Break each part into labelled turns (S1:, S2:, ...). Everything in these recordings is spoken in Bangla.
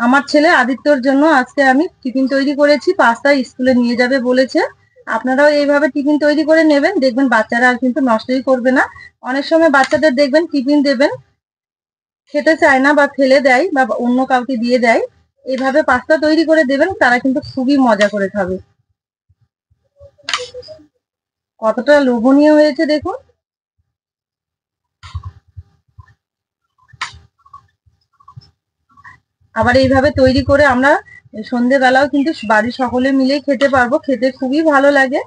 S1: আমার ছেলে আদিত্যর জন্য আজকে আমি টিফিন তৈরি করেছি। পাস্তা স্কুলে নিয়ে যাবে বলেছে। আপনারাও এইভাবে টিফিন তৈরি করে নেবেন, দেখবেন বাচ্চারা আর কিন্তু নষ্টই করবে না। অনেক সময় বাচ্চাদের দেখবেন টিফিন দেবেন, খেতে চায় না বা ফেলে দেয় বা অন্য কাউকে দিয়ে দেয়। এইভাবে পাস্তা তৈরি করে দেবেন, তারা কিন্তু খুবই মজা করে খাবে। কতটা লোভনীয় হয়েছে দেখুন। আবার এইভাবে তৈরি করে আমরা সন্ধেবেলাও কিন্তু বাড়ির সকলে মিলেই খেতে পারবো, খেতে খুবই ভালো লাগে।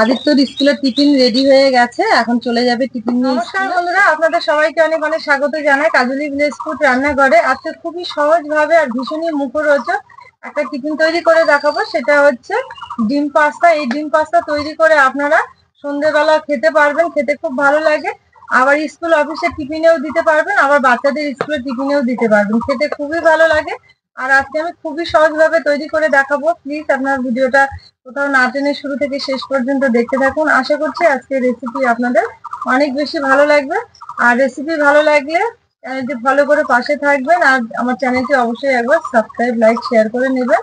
S1: আদিত্যর স্কুলের টিফিন রেডি হয়ে গেছে, এখন চলে যাবে টিফিন নিয়ে। নমস্কার বন্ধুরা, আপনাদের সবাইকে অনেক অনেক স্বাগত জানাই কাজলি ভিলেজ ফুড রান্নাঘরে। আজকে খুবই সহজ ভাবে আর ভীষণই মুখরোচক একটা টিফিন তৈরি করে দেখাবো, সেটা হচ্ছে ডিম পাস্তা। এই ডিম পাস্তা তৈরি করে আপনারা সন্ধ্যেবেলা খেতে পারবেন, খেতে খুব ভালো লাগে। আবার স্কুল অফিসে টিফিনেও দিতে পারবেন, আবার বাচ্চাদের স্কুলের টিফিনেও দিতে পারবেন, খেতে খুবই ভালো লাগে। আর আজকে আমি খুবই সহজভাবে তৈরি করে দেখাবো। প্লিজ আপনার ভিডিওটা কোথাও না টেনে শুরু থেকে শেষ পর্যন্ত দেখতে থাকুন। আশা করছি আজকের রেসিপি আপনাদের অনেক বেশি ভালো লাগবে। আর রেসিপি ভালো লাগলে চ্যানেলটি ফলো করে পাশে থাকবেন, আর আমার চ্যানেলটি অবশ্যই একবার সাবস্ক্রাইব, লাইক, শেয়ার করে নেবেন।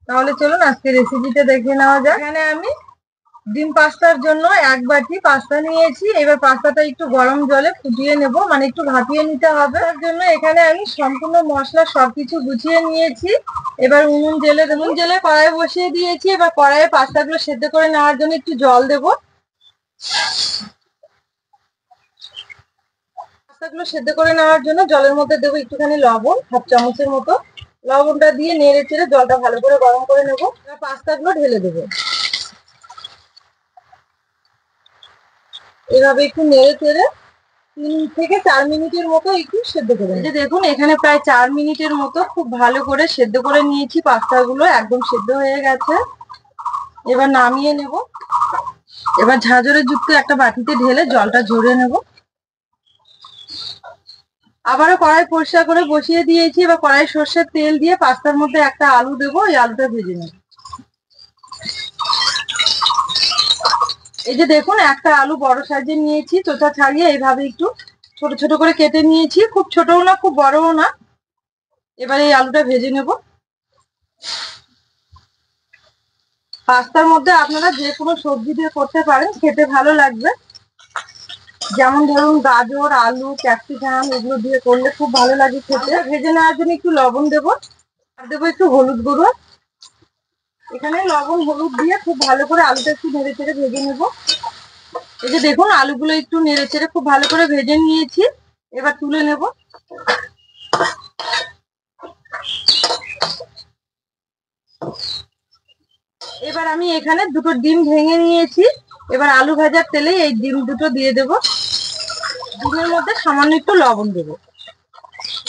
S1: তাহলে চলুন আজকে রেসিপিটা দেখে নেওয়া যাক। এখানে আমি ডিম পাস্তার জন্য 1 বাটি পাস্তা নিয়েছি। এবার পাস্তাটা একটু গরম জলে ফুটিয়ে নেব, মানে একটু ভাপিয়ে নিতে হবে। তার জন্য এখানে আমি সম্পূর্ণ মশলা সবকিছু গুছিয়ে নিয়েছি। এবার উনুন জেলে কড়াই বসিয়ে দিয়েছি। এবার কড়াইয়ে পাস্তাগুলো সেদ্ধ করে নেওয়ার জন্য একটু জল দেব। পাস্তাগুলো সেদ্ধ করে নেওয়ার জন্য জলের মধ্যে দেবো একটুখানি লবণ, 1/2 চামচের মতো। লবণটা দিয়ে নেড়ে চেড়ে জলটা ভালো করে গরম করে নেবো। পাস্তাগুলো ঢেলে দেবো। এভাবে একটু নেড়ে চেড়ে 3 থেকে 4 মিনিটের মতো একটু সেদ্ধ করে নেব। এই যে দেখুন, এখানে প্রায় 4 মিনিটের মতো খুব ভালো করে সেদ্ধ করে নিয়েছি। পাস্তাগুলো একদম সেদ্ধ হয়ে গেছে। এবার নামিয়ে নেব। এবার ঝাঁঝরে যুক্ত একটা বাটিতে ঢেলে জলটা ঝরিয়ে নেব। আবারও কড়াই পরিষ্কার করে বসিয়ে দিয়েছি। এবার কড়াই সর্ষের তেল দিয়ে পাস্তার মধ্যে একটা আলু দেবো, এই আলুটা ভেজে নেব। এই যে দেখুন, একটা আলু বড় সাইজের নিয়েছি, চোখা ছাড়িয়ে এইভাবে একটু ছোট ছোট করে কেটে নিয়েছি। খুব ছোটও না, খুব বড়ও না। এবার এই আলুটা ভেজে নেব। পাস্তার মধ্যে আপনারা যে কোনো সবজি দিয়ে করতে পারেন, খেতে ভালো লাগবে। যেমন ধরুন গাজর, আলু, ক্যাপসিকাম এগুলো দিয়ে করলে খুব ভালো লাগে খেতে। ভেজে নেওয়ার জন্য একটু লবণ দেবো, আর দেবো একটু হলুদ গুঁড়ো। এখানে লবণ হলুদ দিয়ে খুব ভালো করে আলুটা একটু নেড়ে চেড়ে ভেজে নেব। এই যে দেখুন, আলুগুলো একটু নেড়ে চেড়ে খুব ভালো করে ভেজে নিয়েছি। এবার তুলে নেব। এবার আমি এখানে দুটো ডিম ভেঙে নিয়েছি। এবার আলু ভাজার তেলে এই ডিম দুটো দিয়ে দেব। ডিমের মধ্যে সামান্য একটু লবণ দেবো।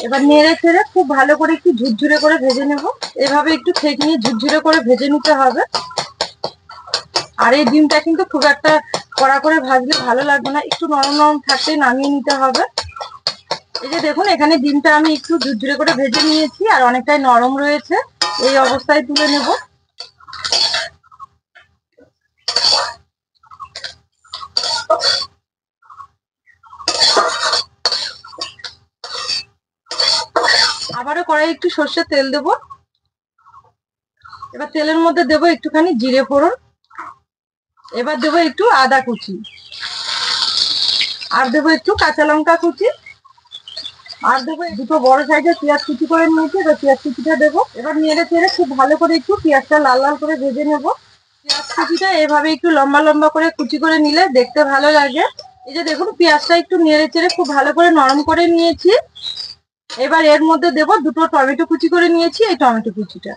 S1: এবার নেড়ে চেড়ে খুব ভালো করে একটু ঝুরঝুরে করে ভেজে নেব। এভাবে একটু ছেঁকে ঝুরঝুরে করে ভেজে নিতে হবে। আর এই ডিমটা কিন্তু খুব একটা কড়া করে ভাজলে ভালো লাগবে না, একটু নরম নরম থাকতে নামিয়ে নিতে হবে। এই যে দেখুন, এখানে ডিমটা আমি একটু ঝুরঝুরে করে ভেজে নিয়েছি আর অনেকটাই নরম রয়েছে। এই অবস্থায় তুলে নেব। আবারও কড়াই একটু সর্ষের তেল দেব। এবার তেলের মধ্যে দেবো একটুখানি জিরে ফোড়ন। এবার দেবো একটু আদা কুচি, আর দেবো একটু কাঁচা লঙ্কা কুচি, আর দেবো দুটো বড় সাইজের পেঁয়াজ কুচি করে নিয়েছি। এবার পেঁয়াজ কুচিটা দেবো। এবার নেড়ে চেড়ে খুব ভালো করে একটু পেঁয়াজটা লাল লাল করে ভেজে নেব। পেঁয়াজ কুচিটা এভাবে একটু লম্বা লম্বা করে কুচি করে নিলে দেখতে ভালো লাগে। এই যে দেখুন, পেঁয়াজটা একটু নেড়ে চেড়ে খুব ভালো করে নরম করে নিয়েছি। এবার এর মধ্যে দেবো দুটো টমেটো কুচি করে নিয়েছি, এই টমেটো কুচিটা।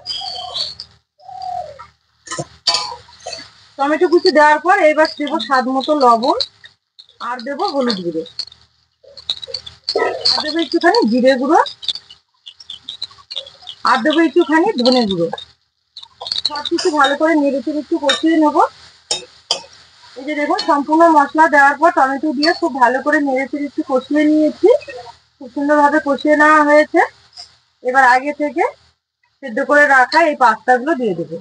S1: টমেটো কুচি দেওয়ার পর এবার দেবো স্বাদ মতো লবণ, আর দেবো হলুদ গুঁড়ো, আর দেবো একটুখানি জিরে গুঁড়ো, আর দেবো একটুখানি ধনে গুঁড়ো। সব কিছু ভালো করে নেড়ে চেড়ে একটু কষিয়ে নেবো। এই যে দেখুন, সম্পূর্ণ মশলা দেওয়ার পর টমেটো দিয়ে খুব ভালো করে নেড়ে চেড়ে একটু কষিয়ে নিয়েছি। খুব সুন্দরভাবে কষিয়ে নেওয়া হয়েছে। এবার আগে থেকে সেদ্ধ করে রাখা এই পাস্তাগুলো দিয়ে দেবো।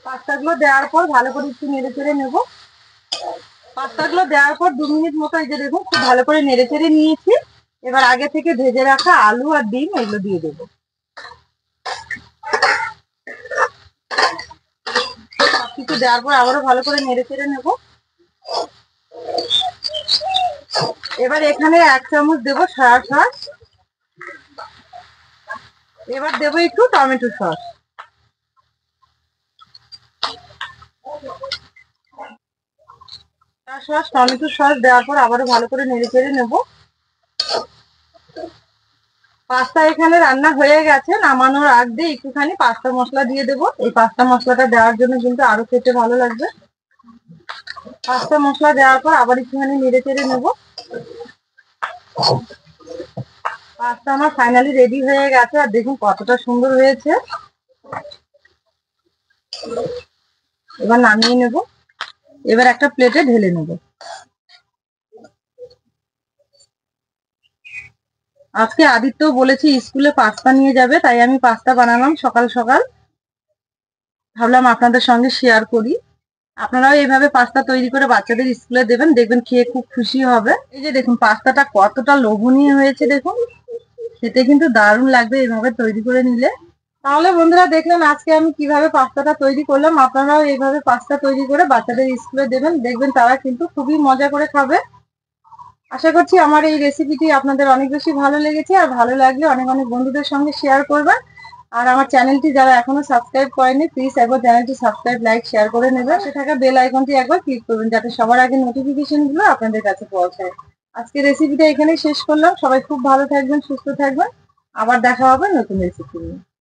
S1: পাস্তাগুলো দেওয়ার পর ভালো করে একটু নেড়ে চেড়ে নেবো। পাস্তাগুলো দেওয়ার পর 2 মিনিট মতো এই যে দেখুন খুব ভালো করে নেড়ে চেড়ে নিয়েছি। এবার আগে থেকে ভেজে রাখা আলু আর ডিম এগুলো দিয়ে দেবো। কিছু দেওয়ার পর আবারও ভালো করে নেড়ে চেড়ে নেবো। এবার এখানে 1 চামচ দেবো সয়া সস। এবার দেবো একটু tomato sauce. Soya sauce tomato sauce দেওয়ার পর আবারও ভালো করে নেড়ে চেড়ে নেবো। পাস্তা এখানে রান্না হয়ে গেছে। নামানোর আগ দিয়ে একটুখানি পাস্তা মশলা দিয়ে দেবো। এই পাস্তা মশলাটা দেওয়ার জন্য কিন্তু আরো খেতে ভালো লাগবে। পাস্তা মশলা দেওয়ার পর আবার একটুখানি নেড়ে চেড়ে নেবো। পাস্তা আমার ফাইনালি রেডি হয়ে গেছে, আর দেখুন কতটা সুন্দর হয়েছে। এবার নামিয়ে নেব। এবার একটা প্লেটে ঢেলে নেব। আজকে আদিত্য বলেছি স্কুলে পাস্তা নিয়ে যাবে, তাই আমি পাস্তা বানালাম সকাল সকাল। ভাবলাম আপনাদের সঙ্গে শেয়ার করি। আপনারাও এইভাবে পাস্তা তৈরি করে বাচ্চাদের স্কুলে দেবেন, দেখবেন খেয়ে খুব খুশি হবে। এই যে দেখুন পাস্তাটা কতটা লোভনীয় হয়েছে, দেখুন খেতে কিন্তু দারুণ লাগবে এইভাবে তৈরি করে নিলে। তাহলে বন্ধুরা দেখলেন আজকে আমি কিভাবে পাস্তাটা তৈরি করলাম। আপনারাও এইভাবে পাস্তা তৈরি করে বাচ্চাদের স্কুলে দেবেন, দেখবেন তারা কিন্তু খুবই মজা করে খাবে। আশা করছি আমার এই রেসিপিটি আপনাদের অনেক বেশি ভালো লেগেছে, আর ভালো লাগলে অনেক অনেক বন্ধুদের সঙ্গে শেয়ার করবেন। আর আমার চ্যানেলটি যারা এখনো সাবস্ক্রাইব করেনি প্লিজ একবার চ্যানেলটি সাবস্ক্রাইব লাইক শেয়ার করে নেবেন। পাশে থাকা বেল আইকনটি একবার ক্লিক করবেন যাতে সবার আগে নোটিফিকেশন গুলো আপনাদের কাছে পৌঁছায়। আজকে রেসিপিটা এখানেই শেষ করলাম। সবাই খুব ভালো থাকবেন, সুস্থ থাকবেন। আবার দেখা হবে নতুন রেসিপি নিয়ে।